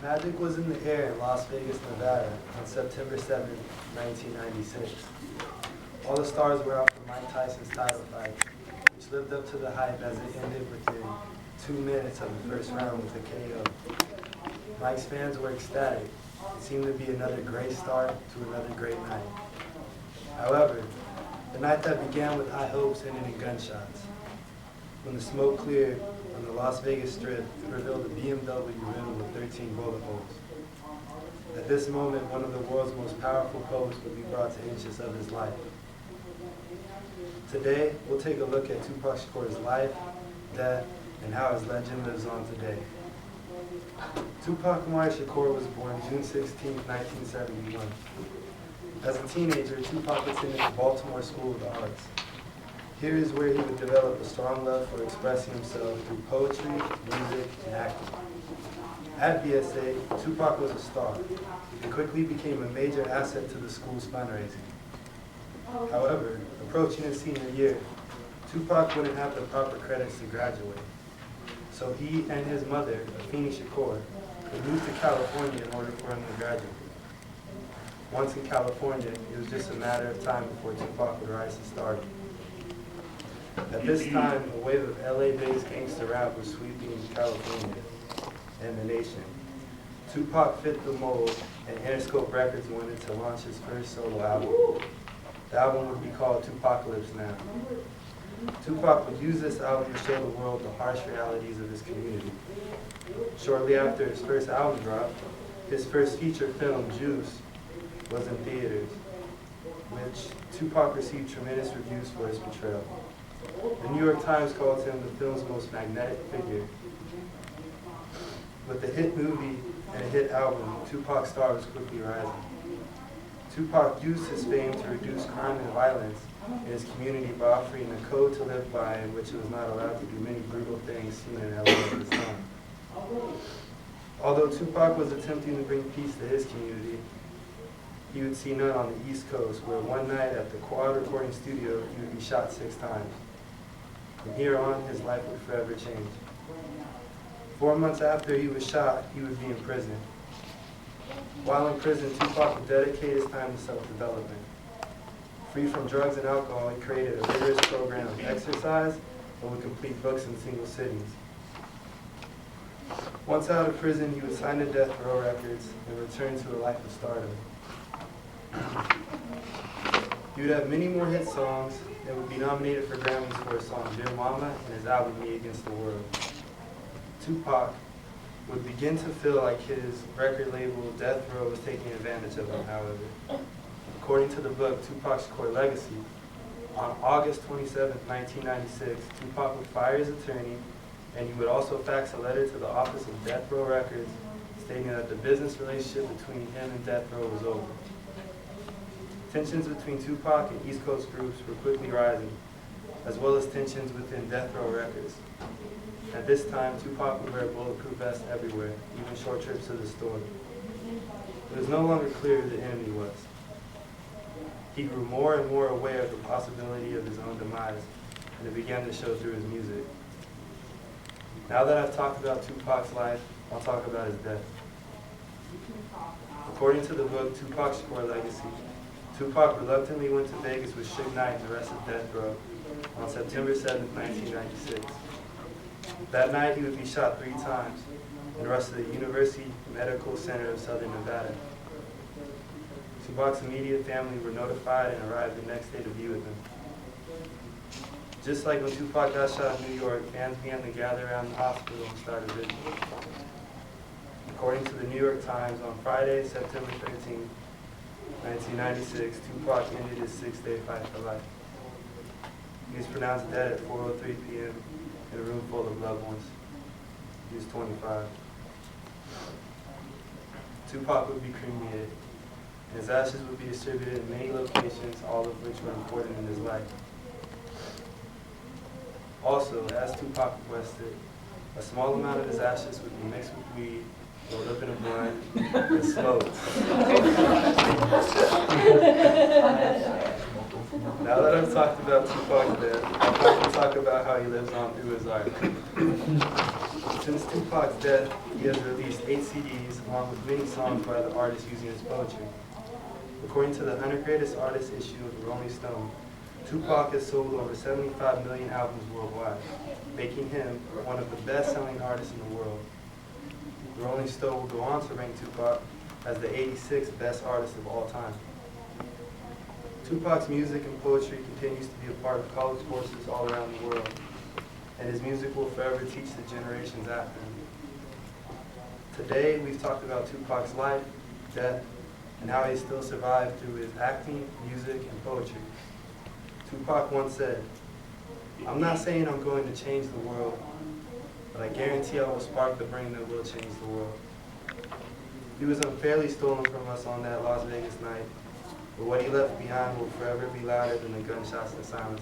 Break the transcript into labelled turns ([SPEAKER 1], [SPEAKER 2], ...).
[SPEAKER 1] Magic was in the air in Las Vegas, Nevada on September 7, 1996. All the stars were out for Mike Tyson's title fight, which lived up to the hype as it ended within 2 minutes of the first round with a KO. Mike's fans were ecstatic. It seemed to be another great start to another great night. However, the night that began with high hopes ended in gunshots. When the smoke cleared on the Las Vegas Strip, it revealed a BMW riddled with 13 bullet holes. At this moment, one of the world's most powerful poets would be brought to inches of his life. Today, we'll take a look at TuPac Shakur's life, death, and how his legend lives on today. TuPac Shakur was born June 16, 1971. As a teenager, TuPac attended the Baltimore School of the Arts. Here is where he would develop a strong love for expressing himself through poetry, music, and acting. At BSA, TuPac was a star and quickly became a major asset to the school's fundraising. However, approaching his senior year, TuPac wouldn't have the proper credits to graduate. So he and his mother, Afeni Shakur, would move to California in order for him to graduate. Once in California, it was just a matter of time before TuPac would rise to stardom. At this time, a wave of LA-based gangster rap was sweeping California and the nation. TuPac fit the mold, and Interscope Records wanted to launch his first solo album. The album would be called TuPacalypse Now. TuPac would use this album to show the world the harsh realities of his community. Shortly after his first album dropped, his first feature film, Juice, was in theaters, which TuPac received tremendous reviews for his portrayal. The New York Times called him the film's most magnetic figure. With the hit movie and a hit album, TuPac's star was quickly rising. TuPac used his fame to reduce crime and violence in his community by offering a code to live by in which it was not allowed to do many brutal things seen in LA at this time. Although TuPac was attempting to bring peace to his community, he would see none on the East Coast, where one night at the Quad recording studio, he would be shot 6 times. From here on, his life would forever change. 4 months after he was shot, he would be in prison. While in prison, TuPac would dedicate his time to self-development. Free from drugs and alcohol, he created a rigorous program of exercise and would complete books in single sittings. Once out of prison, he would sign to Death Row Records and return to a life of stardom. He would have many more hit songs and would be nominated for Grammys for his song Dear Mama and his album Me Against the World. TuPac would begin to feel like his record label Death Row was taking advantage of him, however. According to the book TuPac Shakur Legacy, on August 27, 1996, TuPac would fire his attorney, and he would also fax a letter to the office of Death Row Records stating that the business relationship between him and Death Row was over. Tensions between TuPac and East Coast groups were quickly rising, as well as tensions within Death Row Records. At this time, TuPac would wear bulletproof vests everywhere, even short trips to the store. It was no longer clear who the enemy was. He grew more and more aware of the possibility of his own demise, and it began to show through his music. Now that I've talked about TuPac's life, I'll talk about his death. According to the book TuPac Shakur Legacy, TuPac reluctantly went to Vegas with Suge Knight and the rest of Death Row on September 7, 1996. That night, he would be shot 3 times and rushed to the University Medical Center of Southern Nevada. TuPac's immediate family were notified and arrived the next day to be with him. Just like when TuPac got shot in New York, fans began to gather around the hospital and start a vigil. According to the New York Times, on Friday, September 13, 1996, TuPac ended his 6-day fight for life. He was pronounced dead at 4:03 p.m. in a room full of loved ones. He was 25. TuPac would be cremated, and his ashes would be distributed in many locations, all of which were important in his life. Also, as TuPac requested, a small amount of his ashes would be mixed with weed, rolled up in a blunt, and smoked. Now that I've talked about TuPac's death, I'm going to talk about how he lives on through his art. Since Tupac's death, he has released 8 CDs along with many songs by the artist using his poetry. According to the 100 Greatest Artists issue of the Rolling Stone, Tupac has sold over 75 million albums worldwide, making him one of the best-selling artists in the world. The Rolling Stone will go on to rank Tupac as the 86th best artist of all time. Tupac's music and poetry continues to be a part of college courses all around the world, and his music will forever teach the generations after him. Today, we've talked about Tupac's life, death, and how he still survived through his acting, music, and poetry. Tupac once said, "I'm not saying I'm going to change the world, but I guarantee I will spark the brain that will change the world." He was unfairly stolen from us on that Las Vegas night, but what he left behind will forever be louder than the gunshots and silence.